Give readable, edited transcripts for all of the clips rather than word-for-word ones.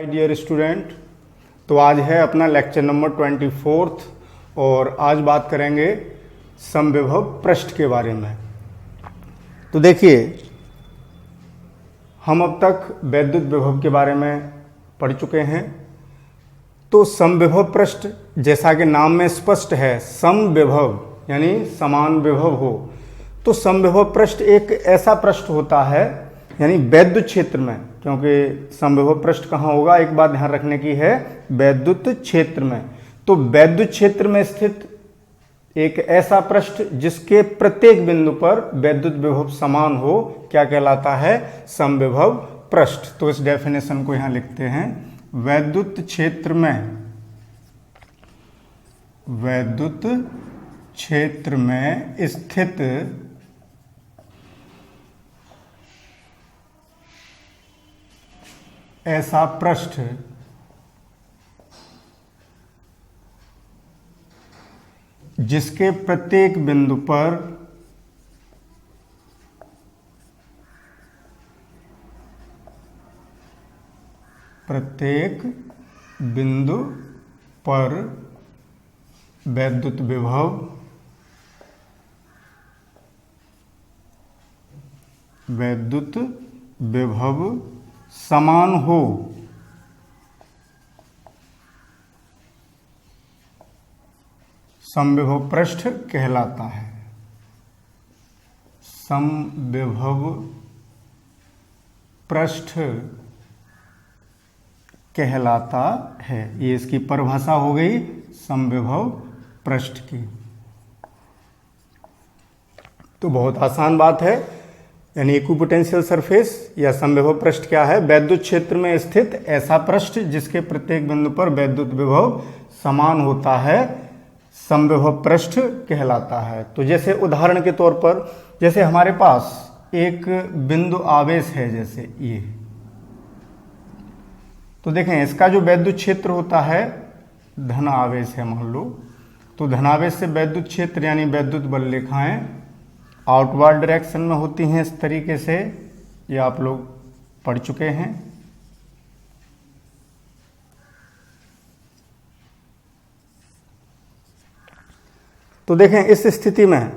Hi dear student, तो आज है अपना लेक्चर नंबर 24 और आज बात करेंगे समविभव पृष्ठ के बारे में। तो देखिए, हम अब तक वैद्युत विभव के बारे में पढ़ चुके हैं। तो समविभव पृष्ठ जैसा कि नाम में स्पष्ट है, समविभव यानी समान विभव हो। तो समविभव पृष्ठ एक ऐसा पृष्ठ होता है यानी वैद्युत क्षेत्र में, क्योंकि समविभव पृष्ठ कहाँ होगा, एक बात ध्यान रखने की है, वैद्युत क्षेत्र में। तो वैद्युत क्षेत्र में स्थित एक ऐसा पृष्ठ जिसके प्रत्येक बिंदु पर वैद्युत विभव समान हो, क्या कहलाता है, समविभव पृष्ठ। तो इस डेफिनेशन को यहां लिखते हैं, वैद्युत क्षेत्र में स्थित ऐसा पृष्ठ जिसके प्रत्येक बिंदु पर वैद्युत विभव समान हो। समविभव पृष्ठ कहलाता है। समविभव पृष्ठ कहलाता है। ये इसकी परिभाषा हो गई समविभव पृष्ठ की। तो बहुत आसान बात है, यानी इक्विपोटेंशियल सरफेस या समविभव पृष्ठ क्या है, वैद्युत क्षेत्र में स्थित ऐसा पृष्ठ जिसके प्रत्येक बिंदु पर वैद्युत विभव समान होता है, समविभव पृष्ठ कहलाता है। तो जैसे उदाहरण के तौर पर, जैसे हमारे पास एक बिंदु आवेश है, जैसे ये, तो देखें इसका जो वैद्युत क्षेत्र होता है धन आवेश है मान लो, तो धनावेश से वैद्युत क्षेत्र यानी वैद्युत बल रेखाएं आउटवर्ड डायरेक्शन में होती हैं। इस तरीके से ये आप लोग पढ़ चुके हैं। तो देखें इस स्थिति में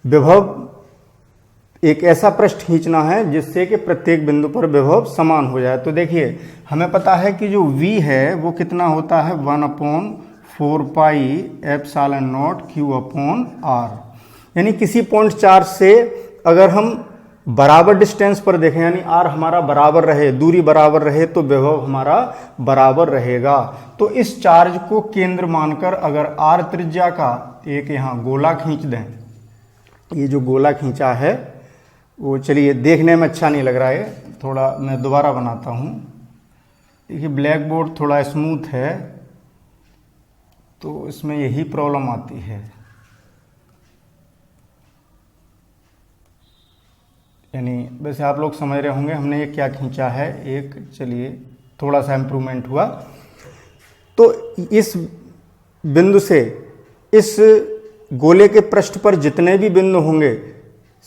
विभव एक ऐसा पृष्ठ खींचना है जिससे कि प्रत्येक बिंदु पर विभव समान हो जाए। तो देखिए हमें पता है कि जो v है वो कितना होता है, 1/4 pi epsilon not q upon r। यानी किसी पॉइंट चार्ज से अगर हम बराबर डिस्टेंस पर देखें, यानी r हमारा बराबर रहे, दूरी बराबर रहे, तो विभव हमारा बराबर रहेगा। तो इस चार्ज को केंद्र मानकर अगर r त्रिज्या का एक यहाँ गोला खींच दें, ये जो गोला खींचा है वो, चलिए देखने में अच्छा नहीं लग रहा है, थोड़ा मैं दोबारा बनाता हूँ। देखिए ब्लैक बोर्ड थोड़ा स्मूथ है तो इसमें यही प्रॉब्लम आती है। यानी वैसे आप लोग समझ रहे होंगे हमने ये क्या खींचा है, एक, चलिए थोड़ा सा इम्प्रूवमेंट हुआ। तो इस बिंदु से इस गोले के पृष्ठ पर जितने भी बिंदु होंगे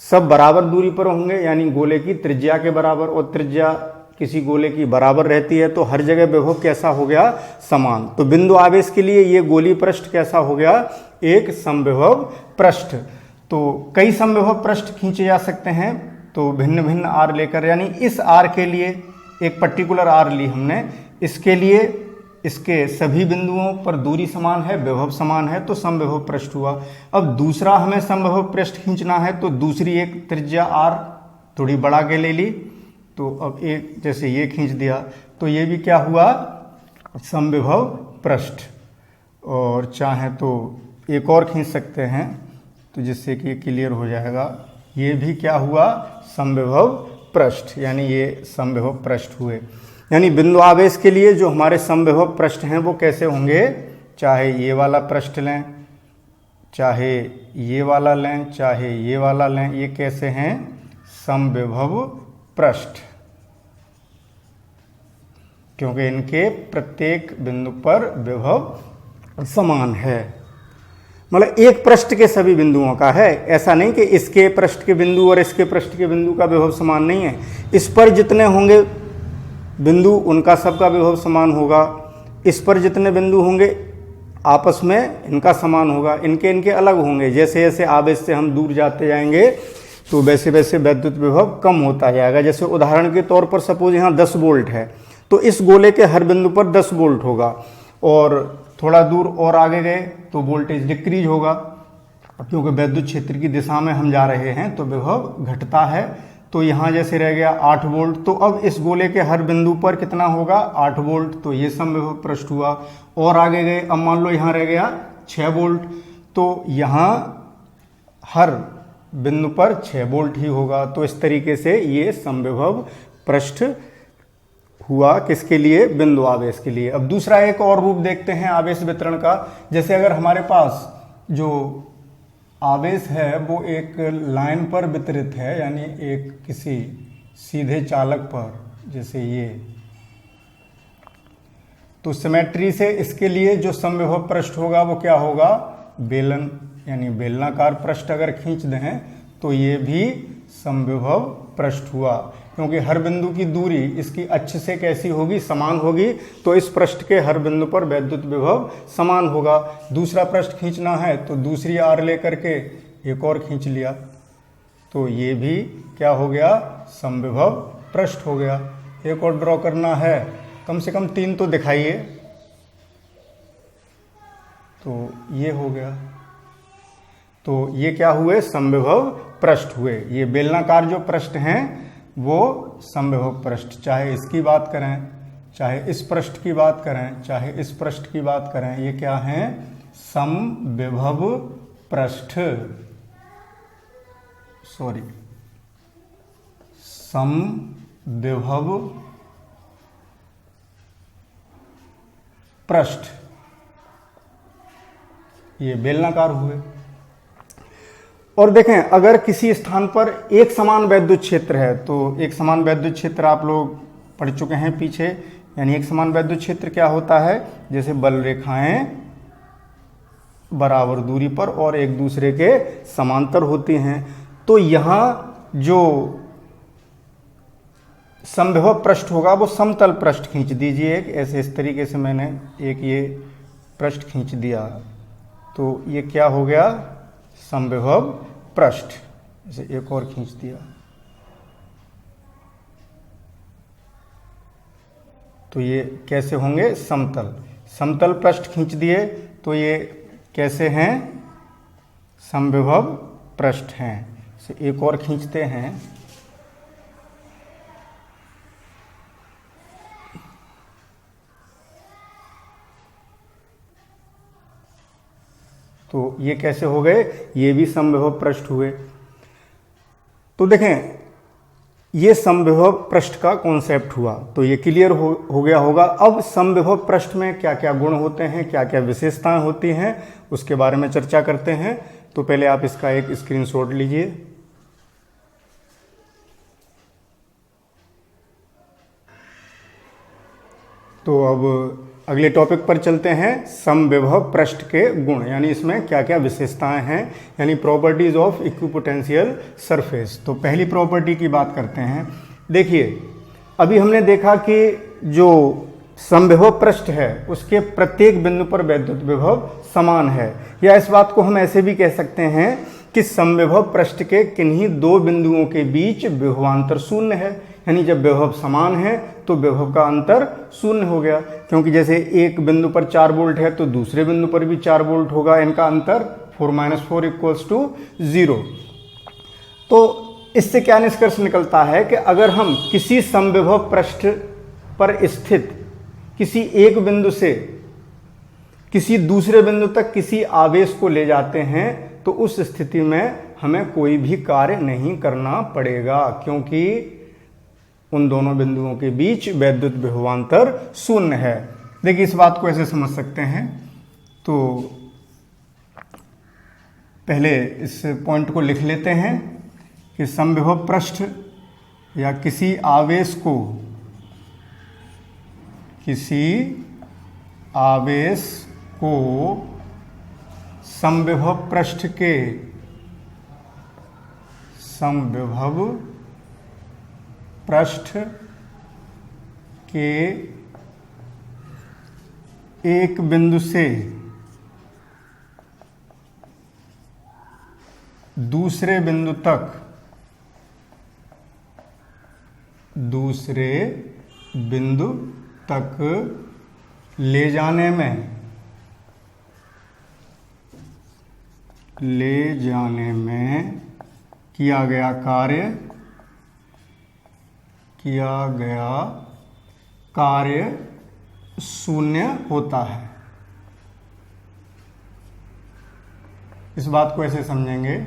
सब बराबर दूरी पर होंगे, यानी गोले की त्रिज्या के बराबर, और त्रिज्या किसी गोले की बराबर रहती है तो हर जगह विभव कैसा हो गया, समान। तो बिंदु आवेश के लिए ये गोलीय पृष्ठ कैसा हो गया, एक समविभव पृष्ठ। तो कई समविभव पृष्ठ खींचे जा सकते हैं, तो भिन्न भिन्न आर लेकर, यानी इस आर के लिए एक पर्टिकुलर आर ली हमने, इसके लिए इसके सभी बिंदुओं पर दूरी समान है, विभव समान है, तो समविभव पृष्ठ हुआ। अब दूसरा हमें समविभव पृष्ठ खींचना है, तो दूसरी एक त्रिज्या आर थोड़ी बढ़ा के ले ली, तो अब एक जैसे ये खींच दिया, तो ये भी क्या हुआ, समविभव पृष्ठ। और चाहे तो एक और खींच सकते हैं, तो जिससे कि क्लियर हो जाएगा, ये भी क्या हुआ, समविभव पृष्ठ, यानी ये समविभव पृष्ठ हुए। यानी बिंदु आवेश के लिए जो हमारे समविभव पृष्ठ हैं वो कैसे होंगे, चाहे ये वाला पृष्ठ लें, चाहे ये वाला लें, चाहे ये वाला लें, ये कैसे हैं, समविभव पृष्ठ, क्योंकि इनके प्रत्येक बिंदु पर विभव समान है। मतलब एक पृष्ठ के सभी बिंदुओं का है, ऐसा नहीं कि इसके पृष्ठ के बिंदु और इसके पृष्ठ के बिंदु का विभव समान नहीं है। इस पर जितने होंगे बिंदु उनका सबका विभव समान होगा। इस पर जितने बिंदु होंगे आपस में इनका समान होगा, इनके इनके अलग होंगे। जैसे जैसे आवेश से हम दूर जाते जाएंगे तो वैसे वैसे वैद्युत विभव कम होता जाएगा। जैसे उदाहरण के तौर पर सपोज यहाँ 10 वोल्ट है तो इस गोले के हर बिंदु पर 10 वोल्ट होगा, और थोड़ा दूर और आगे गए तो वोल्टेज डिक्रीज होगा, क्योंकि वैद्युत क्षेत्र की दिशा में हम जा रहे हैं तो विभव घटता है। तो यहाँ जैसे रह गया 8 वोल्ट, तो अब इस गोले के हर बिंदु पर कितना होगा 8 वोल्ट, तो ये समविभव पृष्ठ हुआ। और आगे गए, अब मान लो यहाँ रह गया 6 वोल्ट, तो यहाँ हर बिंदु पर 6 वोल्ट ही होगा। तो इस तरीके से ये समविभव पृष्ठ हुआ, किसके लिए, बिंदु आवेश के लिए। अब दूसरा एक और रूप देखते हैं आवेश वितरण का। जैसे अगर हमारे पास जो आवेश है वो एक लाइन पर वितरित है, यानी एक किसी सीधे चालक पर, जैसे ये, तो सिमेट्री से इसके लिए जो समविभव पृष्ठ होगा वो क्या होगा, बेलन, यानी बेलनाकार पृष्ठ अगर खींच दें तो ये भी समविभव पृष्ठ हुआ, क्योंकि हर बिंदु की दूरी इसकी अक्ष से कैसी होगी, समान होगी। तो इस पृष्ठ के हर बिंदु पर वैद्युत विभव समान होगा। दूसरा पृष्ठ खींचना है तो दूसरी आर लेकर के एक और खींच लिया, तो ये भी क्या हो गया, समविभव पृष्ठ हो गया। एक और ड्रॉ करना है, कम से कम 3 तो दिखाइए, तो ये हो गया। तो ये क्या हुए, समविभव पृष्ठ हुए। ये बेलनाकार जो पृष्ठ हैं वो समविभव पृष्ठ, चाहे इसकी बात करें, चाहे इस पृष्ठ की बात करें, चाहे इस पृष्ठ की बात करें, ये क्या हैं, समविभव पृष्ठ, सॉरी, समविभव पृष्ठ, ये बेलनाकार हुए। और देखें, अगर किसी स्थान पर एक समान वैद्युत क्षेत्र है, तो एक समान वैद्युत क्षेत्र आप लोग पढ़ चुके हैं पीछे, यानी एक समान वैद्युत क्षेत्र क्या होता है, जैसे बल रेखाएं बराबर दूरी पर और एक दूसरे के समांतर होती हैं। तो यहाँ जो समविभव पृष्ठ होगा वो समतल पृष्ठ खींच दीजिए, एक ऐसे, इस तरीके से मैंने एक ये पृष्ठ खींच दिया, तो ये क्या हो गया, समविभव पृष्ठ। इसे एक और खींच दिया, तो ये कैसे होंगे, समतल, समतल पृष्ठ खींच दिए तो ये कैसे हैं, समविभव पृष्ठ हैं। इसे एक और खींचते हैं, तो ये कैसे हो गए, ये भी समविभव पृष्ठ हुए। तो देखें, ये समविभव पृष्ठ का कॉन्सेप्ट हुआ, तो ये क्लियर हो गया होगा। अब समविभव पृष्ठ में क्या क्या गुण होते हैं, क्या क्या विशेषताएं होती हैं, उसके बारे में चर्चा करते हैं। तो पहले आप इसका एक स्क्रीनशॉट लीजिए। तो अब अगले टॉपिक पर चलते हैं, समविभव पृष्ठ के गुण, यानी इसमें क्या क्या विशेषताएं हैं, यानी प्रॉपर्टीज ऑफ इक्विपोटेंशियल सरफेस। तो पहली प्रॉपर्टी की बात करते हैं। देखिए, अभी हमने देखा कि जो समविभव पृष्ठ है उसके प्रत्येक बिंदु पर वैद्युत विभव समान है, या इस बात को हम ऐसे भी कह सकते हैं कि समविभव पृष्ठ के किन्हीं 2 बिंदुओं के बीच विभवांतर शून्य है, यानी जब विभव समान है तो विभव का अंतर शून्य हो गया, क्योंकि जैसे एक बिंदु पर 4 वोल्ट है तो दूसरे बिंदु पर भी 4 वोल्ट होगा, इनका अंतर 4 - 4 = 0। तो इससे क्या निष्कर्ष निकलता है कि अगर हम किसी समविभव पृष्ठ पर स्थित किसी एक बिंदु से किसी दूसरे बिंदु तक किसी आवेश को ले जाते हैं तो उस स्थिति में हमें कोई भी कार्य नहीं करना पड़ेगा, क्योंकि उन दोनों बिंदुओं के बीच वैद्युत विभवांतर शून्य है। देखिए, इस बात को ऐसे समझ सकते हैं। तो पहले इस पॉइंट को लिख लेते हैं कि समविभव पृष्ठ या किसी आवेश को समविभव पृष्ठ के समविभव पृष्ठ के एक बिंदु से दूसरे बिंदु तक ले जाने में किया गया कार्य शून्य होता है। इस बात को ऐसे समझेंगे,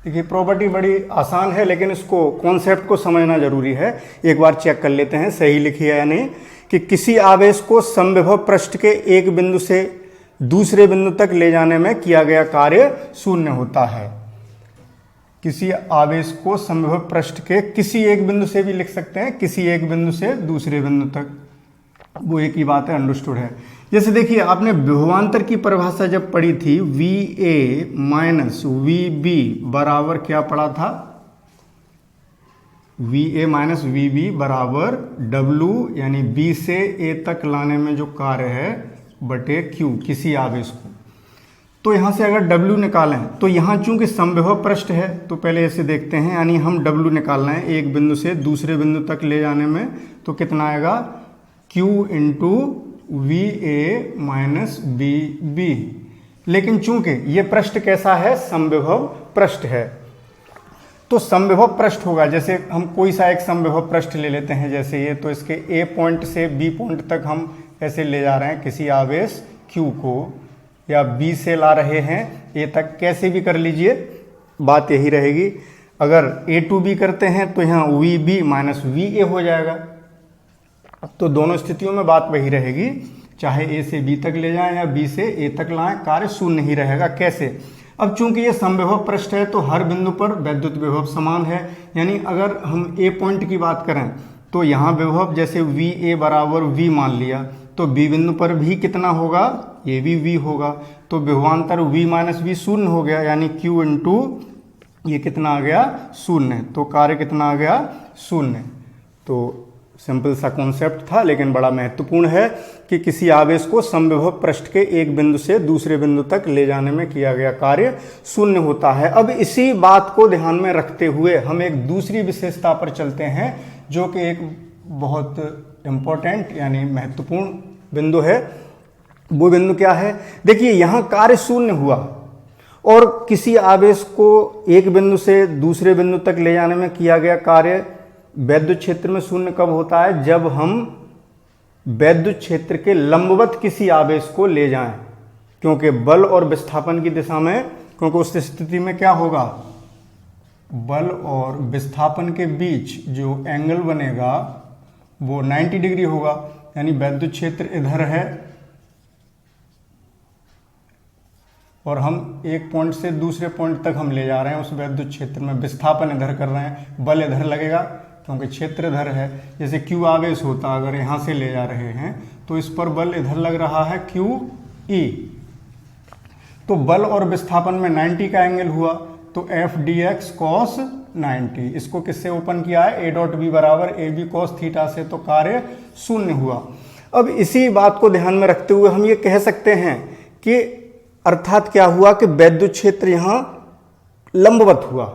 देखिए प्रॉपर्टी बड़ी आसान है लेकिन इसको कॉन्सेप्ट को समझना जरूरी है। एक बार चेक कर लेते हैं सही लिखी है या नहीं। कि किसी आवेश को समविभव पृष्ठ के एक बिंदु से दूसरे बिंदु तक ले जाने में किया गया कार्य शून्य होता है। किसी आवेश को समविभव पृष्ठ के किसी एक बिंदु से भी लिख सकते हैं, किसी एक बिंदु से दूसरे बिंदु तक, वो एक ही बात है, अंडरस्टूड है। जैसे देखिए आपने विभवांतर की परिभाषा जब पढ़ी थी, VA माइनस VB बराबर क्या पढ़ा था? VA माइनस VB बराबर W, यानी B से A तक लाने में जो कार्य है बटे Q, किसी आवेश को। तो यहाँ से अगर W निकालें तो यहाँ चूंकि समविभव पृष्ठ है तो पहले ऐसे देखते हैं, यानी हम W निकालना है एक बिंदु से दूसरे बिंदु तक ले जाने में, तो कितना आएगा? Q into VA minus BB। लेकिन चूंकि ये पृष्ठ कैसा है? समविभव पृष्ठ है, तो समविभव पृष्ठ होगा। जैसे हम कोई सा एक समविभव पृष्ठ ले लेते हैं, जैसे ये, तो इसके A पॉइंट से B पॉइंट तक हम ऐसे ले जा रहे हैं किसी आवेश Q को, या B से ला रहे हैं A तक, कैसे भी कर लीजिए बात यही रहेगी। अगर A to B करते हैं तो यहाँ VB माइनस VA हो जाएगा। तो दोनों स्थितियों में बात वही रहेगी, चाहे A से B तक ले जाएं या B से A तक लाएं, कार्य शून्य ही रहेगा। कैसे? अब चूंकि ये समविभव पृष्ठ है तो हर बिंदु पर वैद्युत विभव समान है। यानी अगर हम A पॉइंट की बात करें तो यहाँ विभव जैसे VA बराबर V मान लिया, तो B बिंदु पर भी कितना होगा? ये भी V होगा। तो विभवांतर V माइनस V शून्य हो गया, यानी Q इंटू ये कितना आ गया? शून्य। तो कार्य कितना आ गया? शून्य। तो सिंपल सा कॉन्सेप्ट था लेकिन बड़ा महत्वपूर्ण है कि किसी आवेश को समविभव पृष्ठ के एक बिंदु से दूसरे बिंदु तक ले जाने में किया गया कार्य शून्य होता है। अब इसी बात को ध्यान में रखते हुए हम एक दूसरी विशेषता पर चलते हैं, जो कि एक बहुत इंपॉर्टेंट यानी महत्वपूर्ण बिंदु है। वो बिंदु क्या है? देखिए यहाँ कार्य शून्य हुआ और किसी आवेश को एक बिंदु से दूसरे बिंदु तक ले जाने में किया गया कार्य वैद्युत क्षेत्र में शून्य कब होता है? जब हम वैद्युत क्षेत्र के लंबवत किसी आवेश को ले जाएं, क्योंकि बल और विस्थापन की दिशा में, क्योंकि उस स्थिति में क्या होगा? बल और विस्थापन के बीच जो एंगल बनेगा वो 90 डिग्री होगा। यानी वैद्युत क्षेत्र इधर है और हम एक पॉइंट से दूसरे पॉइंट तक हम ले जा रहे हैं उस वैद्युत क्षेत्र में, विस्थापन इधर कर रहे हैं, बल इधर लगेगा क्योंकि क्षेत्र इधर है। जैसे Q आवेश होता, अगर यहाँ से ले जा रहे हैं तो इस पर बल इधर लग रहा है QE, तो बल और विस्थापन में 90 का एंगल हुआ, तो FDX cos 90। इसको किससे ओपन किया है? A डॉट B बराबर AB cos थीटा से, तो कार्य शून्य हुआ। अब इसी बात को ध्यान में रखते हुए हम ये कह सकते हैं कि अर्थात क्या हुआ कि वैद्युत क्षेत्र यहां लंबवत हुआ।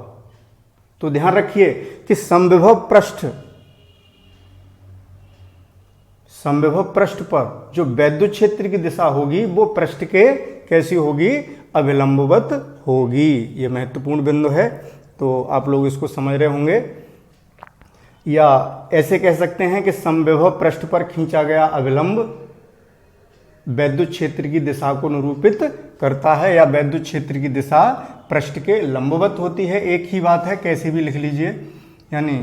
तो ध्यान रखिए कि समविभव पृष्ठ पर जो वैद्युत क्षेत्र की दिशा होगी वो पृष्ठ के कैसी होगी? अभिलंबवत होगी। ये महत्वपूर्ण बिंदु है, तो आप लोग इसको समझ रहे होंगे। या ऐसे कह सकते हैं कि समविभव पृष्ठ पर खींचा गया अभिलंब वैद्युत क्षेत्र की दिशा को निरूपित करता है, या वैद्युत क्षेत्र की दिशा पृष्ठ के लंबवत होती है। एक ही बात है, कैसे भी लिख लीजिए। यानी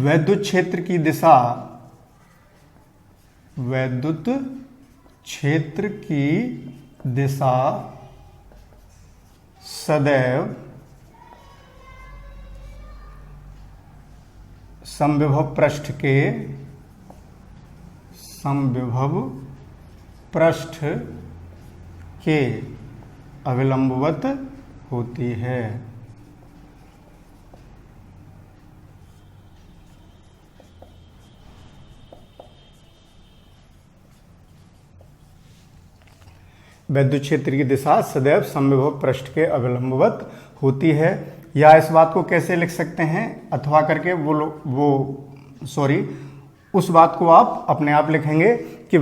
वैद्युत क्षेत्र की दिशा, वैद्युत क्षेत्र की दिशा सदैव समविभव पृष्ठ के अभिलंबवत होती है। वैद्युत क्षेत्र की दिशा सदैव समविभव पृष्ठ के अभिलंबवत होती है। या इस बात को कैसे लिख सकते हैं, अथवा करके उस बात को आप अपने आप लिखेंगे कि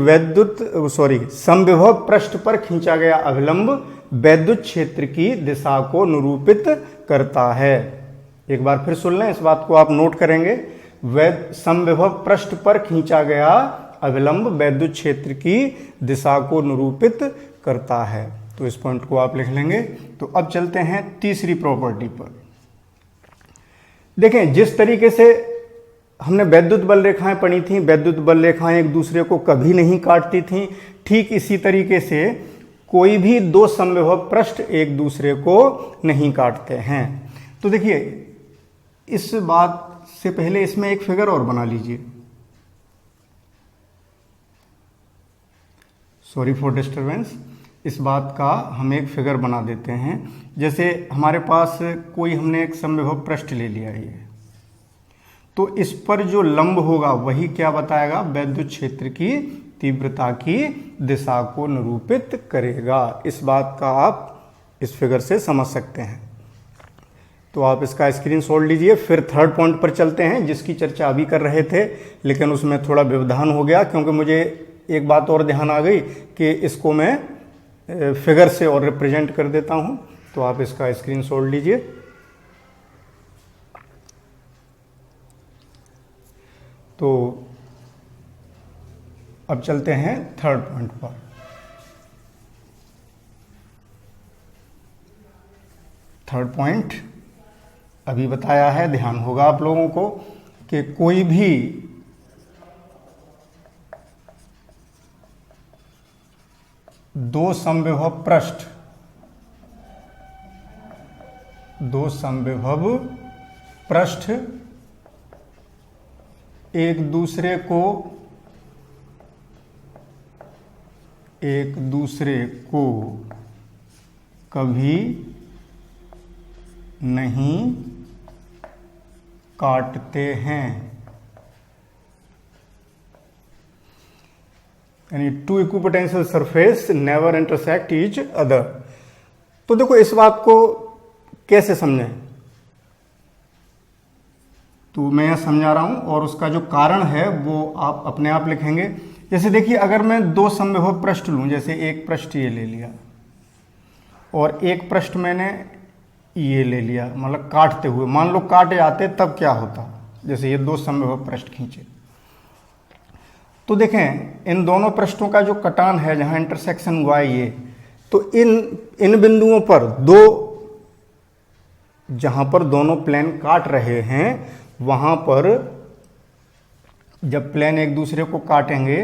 समविभव पृष्ठ पर खींचा गया अभिलंब वैद्युत क्षेत्र की दिशा को निरूपित करता है। एक बार फिर सुन लें, इस बात को आप नोट करेंगे। समविभव पृष्ठ पर खींचा गया अभिलंब वैद्युत क्षेत्र की दिशा को निरूपित करता है। तो इस पॉइंट को आप लिख लेंगे। तो अब चलते हैं तीसरी प्रॉपर्टी पर। देखें, जिस तरीके से हमने वैद्युत बल रेखाएं पढ़ी थी, वैद्युत बल रेखाएं एक दूसरे को कभी नहीं काटती थी, ठीक इसी तरीके से कोई भी दो समविभव पृष्ठ एक दूसरे को नहीं काटते हैं। तो देखिए, इस बात से पहले इसमें एक फिगर और बना लीजिए। Sorry for disturbance. इस बात का हम एक फिगर बना देते हैं। जैसे हमारे पास हमने एक समविभव पृष्ठ ले लिया है, तो इस पर जो लंब होगा वही क्या बताएगा, वैद्युत क्षेत्र की तीव्रता की दिशा को निरूपित करेगा। इस बात का आप इस फिगर से समझ सकते हैं। तो आप इसका स्क्रीनशॉट लीजिए। फिर थर्ड पॉइंट पर चलते हैं, जिसकी चर्चा अभी कर रहे थे, लेकिन उसमें थोड़ा व्यवधान हो गया, क्योंकि मुझे एक बात और ध्यान आ गई कि इसको मैं फिगर से और रिप्रेजेंट कर देता हूं। तो आप इसका स्क्रीनशॉट लीजिए। तो अब चलते हैं थर्ड पॉइंट पर। थर्ड पॉइंट अभी बताया है, ध्यान होगा आप लोगों को कि कोई भी दो समविभव पृष्ठ एक दूसरे को कभी नहीं काटते हैं, यानी two equipotential surface never intersect each other. तो देखो, इस बात को कैसे समझें, तो मैं यह समझा रहा हूं और उसका जो कारण है वो आप अपने आप लिखेंगे। जैसे देखिए, अगर मैं दो समविभव पृष्ठ लूं, जैसे एक पृष्ठ ये ले लिया और एक पृष्ठ मैंने ये ले लिया, मतलब काटते हुए, मान लो काट जाते तब क्या होता, जैसे ये दो समविभव पृष्ठ खींचे, तो देखें इन दोनों पृष्ठों का जो कटान है, जहां इंटरसेक्शन हुआ है ये, तो इन बिंदुओं पर जहां पर दोनों प्लेन काट रहे हैं, वहां पर जब प्लेन एक दूसरे को काटेंगे,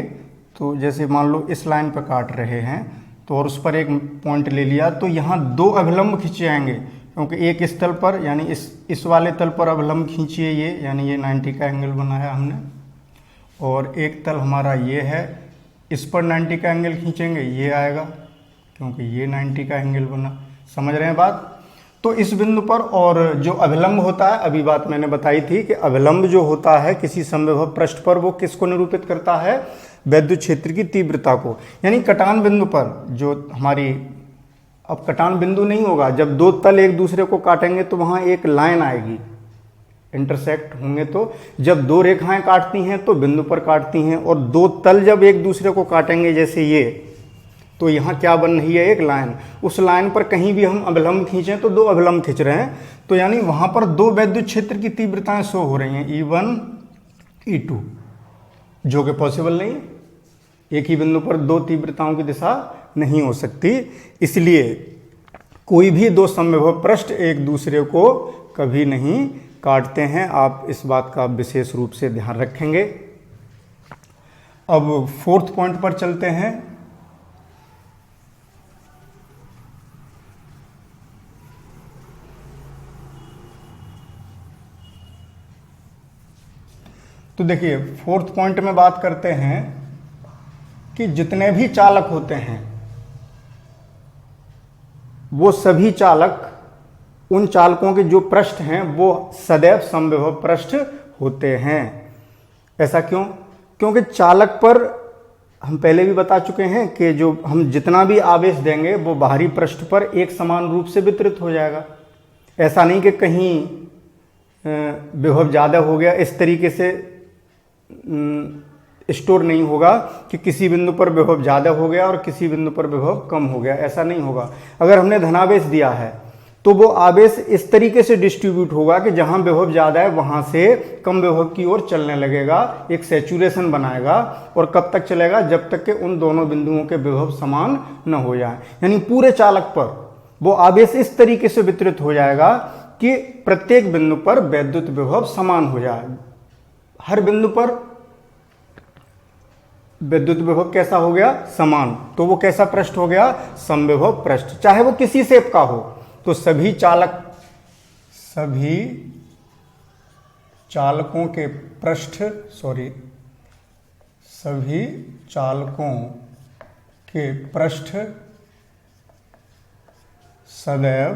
तो जैसे मान लो इस लाइन पर काट रहे हैं, तो और उस पर एक पॉइंट ले लिया, तो यहाँ दो अभिलंब खींचे जाएंगे, क्योंकि एक इस तल पर, यानी इस वाले तल पर अभिलंब खींचिए ये, यानी ये 90 का एंगल बनाया हमने, और एक तल हमारा ये है, इस पर 90 का एंगल खींचेंगे, ये आएगा, क्योंकि ये 90 का एंगल बना। समझ रहे हैं बात? तो इस बिंदु पर, और जो अभिलंब होता है, अभी बात मैंने बताई थी कि अभिलंब जो होता है किसी समविभव पृष्ठ पर, वो किसको निरूपित करता है, वैद्युत क्षेत्र की तीव्रता को। यानी कटान बिंदु पर जो हमारी, अब कटान बिंदु नहीं होगा, जब दो तल एक दूसरे को काटेंगे तो वहां एक लाइन आएगी, इंटरसेक्ट होंगे, तो जब दो रेखाएं काटती हैं तो बिंदु पर काटती हैं, और दो तल जब एक दूसरे को काटेंगे जैसे ये, तो यहाँ क्या बन रही है, एक लाइन। उस लाइन पर कहीं भी हम अभिलंब खींचें तो दो अभिलंब खींच रहे हैं, तो यानी वहां पर दो वैद्युत क्षेत्र की तीव्रताएं शो हो रही हैं, E1 E2, जो कि पॉसिबल नहीं है। एक ही बिंदु पर दो तीव्रताओं की दिशा नहीं हो सकती, इसलिए कोई भी दो समविभव पृष्ठ एक दूसरे को कभी नहीं काटते हैं। आप इस बात का विशेष रूप से ध्यान रखेंगे। अब फोर्थ पॉइंट पर चलते हैं। तो देखिए, फोर्थ पॉइंट में बात करते हैं कि जितने भी चालक होते हैं, वो सभी चालक, उन चालकों के जो पृष्ठ हैं वो सदैव समविभव पृष्ठ होते हैं। ऐसा क्यों? क्योंकि चालक पर हम पहले भी बता चुके हैं कि जो हम जितना भी आवेश देंगे वो बाहरी पृष्ठ पर एक समान रूप से वितरित हो जाएगा। ऐसा नहीं कि कहीं विभव ज़्यादा हो गया, इस तरीके से स्टोर नहीं होगा कि किसी बिंदु पर विभव ज़्यादा हो गया और किसी बिंदु पर विभव कम हो गया, ऐसा नहीं होगा। अगर हमने धनावेश दिया है तो वो आवेश इस तरीके से डिस्ट्रीब्यूट होगा कि जहां विभव ज़्यादा है वहां से कम विभव की ओर चलने लगेगा, एक सैचुरेशन बनाएगा। और कब तक चलेगा? जब तक कि उन दोनों बिंदुओं के विभव समान न हो जाए। यानी पूरे चालक पर वो आवेश इस तरीके से वितरित हो जाएगा कि प्रत्येक बिंदु पर वैद्युत विभव समान हो जाए। हर बिंदु पर विद्युत विभव कैसा हो गया? समान। तो वो कैसा पृष्ठ हो गया? समविभव पृष्ठ। चाहे वो किसी शेप का हो, तो सभी चालकों के पृष्ठ सभी चालकों के पृष्ठ सदैव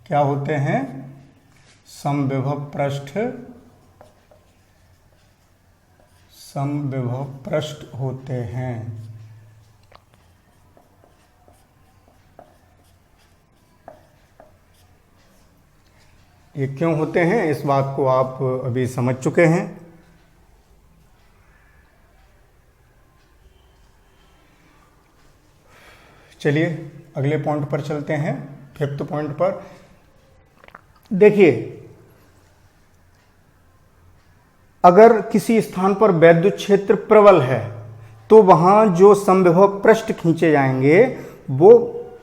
क्या होते हैं? समविभव पृष्ठ होते हैं। ये क्यों होते हैं, इस बात को आप अभी समझ चुके हैं। चलिए अगले पॉइंट पर चलते हैं, 5th पॉइंट पर। देखिए, अगर किसी स्थान पर वैद्युत क्षेत्र प्रबल है तो वहां जो समविभव पृष्ठ खींचे जाएंगे वो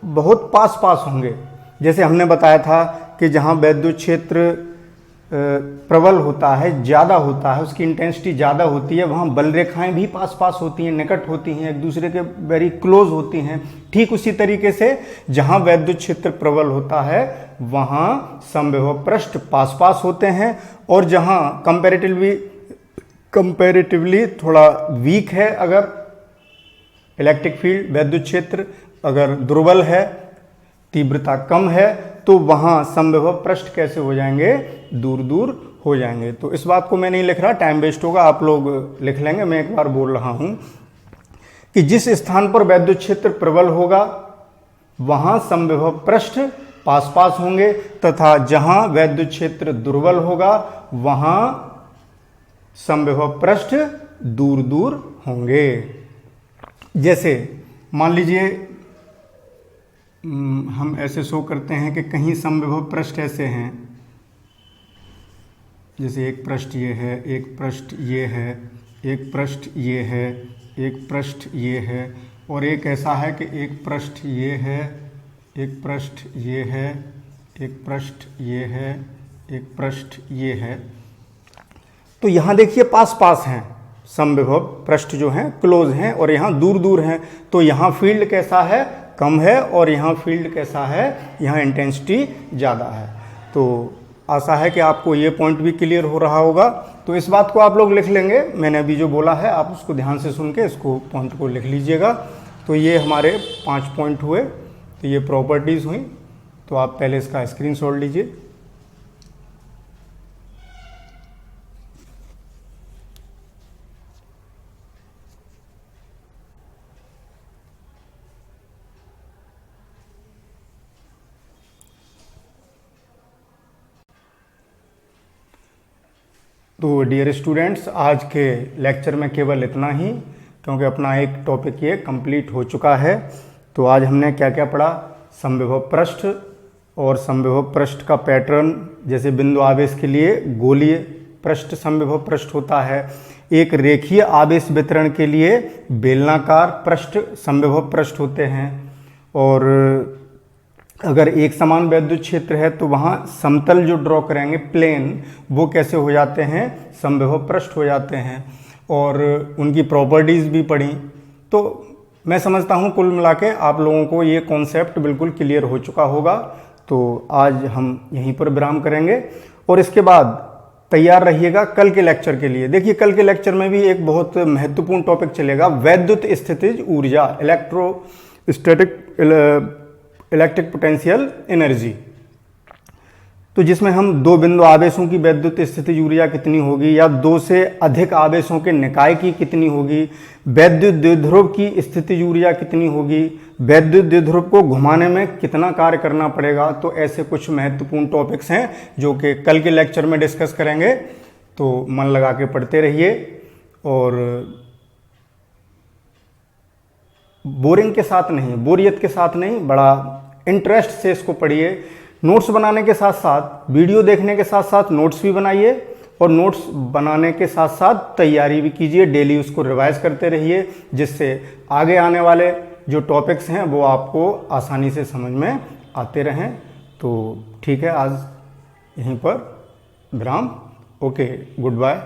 बहुत पास पास होंगे। जैसे हमने बताया था कि जहां वैद्युत क्षेत्र प्रबल होता है, ज़्यादा होता है, उसकी इंटेंसिटी ज़्यादा होती है, वहाँ बल रेखाएं भी पास पास होती हैं, निकट होती हैं, एक दूसरे के वेरी क्लोज होती हैं। ठीक उसी तरीके से जहाँ वैद्युत क्षेत्र प्रबल होता है वहाँ समविभव पृष्ठ पास पास होते हैं, और जहाँ कंपैरेटिवली थोड़ा वीक है, अगर इलेक्ट्रिक फील्ड वैद्युत क्षेत्र अगर दुर्बल है, तीव्रता कम है, तो वहाँ समविभव पृष्ठ कैसे हो जाएंगे? दूर दूर हो जाएंगे। तो इस बात को मैं नहीं लिख रहा, टाइम वेस्ट होगा, आप लोग लिख लेंगे। मैं एक बार बोल रहा हूँ कि जिस स्थान पर वैद्युत क्षेत्र प्रबल होगा वहाँ समविभव पृष्ठ पास पास होंगे, तथा जहाँ वैद्युत क्षेत्र दुर्बल होगा वहाँ समविभव पृष्ठ दूर दूर होंगे। जैसे मान लीजिए हम ऐसे शो करते हैं कि कहीं समविभव पृष्ठ ऐसे हैं, जैसे एक पृष्ठ ये है, एक पृष्ठ ये है, एक पृष्ठ ये है, एक पृष्ठ ये है, और एक ऐसा है कि एक पृष्ठ ये है, एक पृष्ठ ये है, एक पृष्ठ ये है, एक पृष्ठ ये है। तो यहाँ देखिए पास पास हैं समविभव पृष्ठ, जो हैं क्लोज हैं, और यहाँ दूर दूर हैं। तो यहाँ फील्ड कैसा है? कम है, और यहाँ फील्ड कैसा है? यहाँ इंटेंसिटी ज़्यादा है। तो आशा है कि आपको ये पॉइंट भी क्लियर हो रहा होगा। तो इस बात को आप लोग लिख लेंगे, मैंने अभी जो बोला है आप उसको ध्यान से सुन के इसको पॉइंट को लिख लीजिएगा। तो ये हमारे 5 पॉइंट हुए, तो ये प्रॉपर्टीज़ हुई। तो आप पहले इसका स्क्रीनशॉट लीजिए। तो डियर स्टूडेंट्स, आज के लेक्चर में केवल इतना ही, क्योंकि अपना एक टॉपिक ये कंप्लीट हो चुका है। तो आज हमने क्या क्या पढ़ा? समविभव पृष्ठ और समविभव पृष्ठ का पैटर्न। जैसे बिंदु आवेश के लिए गोलीय पृष्ठ समविभव पृष्ठ होता है, एक रेखीय आवेश वितरण के लिए बेलनाकार पृष्ठ समविभव पृष्ठ होते हैं, और अगर एक समान वैद्युत क्षेत्र है तो वहाँ समतल जो ड्रॉ करेंगे प्लेन, वो कैसे हो जाते हैं? समविभव पृष्ठ हो जाते हैं, और उनकी प्रॉपर्टीज़ भी पढ़ी। तो मैं समझता हूँ कुल मिला के आप लोगों को ये कॉन्सेप्ट बिल्कुल क्लियर हो चुका होगा। तो आज हम यहीं पर विराम करेंगे, और इसके बाद तैयार रहिएगा कल के लेक्चर के लिए। देखिए कल के लेक्चर में भी एक बहुत महत्वपूर्ण टॉपिक चलेगा, वैद्युत स्थितिज ऊर्जा, इलेक्ट्रिक पोटेंशियल एनर्जी। तो जिसमें हम 2 बिंदु आवेशों की वैद्युत स्थितिज ऊर्जा कितनी होगी, या 2 से अधिक आवेशों के निकाय की कितनी होगी, वैद्युत द्विध्रुव की स्थितिज ऊर्जा कितनी होगी, वैद्युत द्विध्रुव को घुमाने में कितना कार्य करना पड़ेगा। तो ऐसे कुछ महत्वपूर्ण टॉपिक्स हैं जो कि कल के लेक्चर में डिस्कस करेंगे। तो मन लगा के पढ़ते रहिए और बोरिंग के साथ नहीं, बोरियत के साथ नहीं, बड़ा इंटरेस्ट से इसको पढ़िए। नोट्स बनाने के साथ साथ, वीडियो देखने के साथ साथ नोट्स भी बनाइए, और नोट्स बनाने के साथ साथ तैयारी भी कीजिए। डेली उसको रिवाइज करते रहिए, जिससे आगे आने वाले जो टॉपिक्स हैं वो आपको आसानी से समझ में आते रहें। तो ठीक है, आज यहीं पर विराम। Okay, good bye.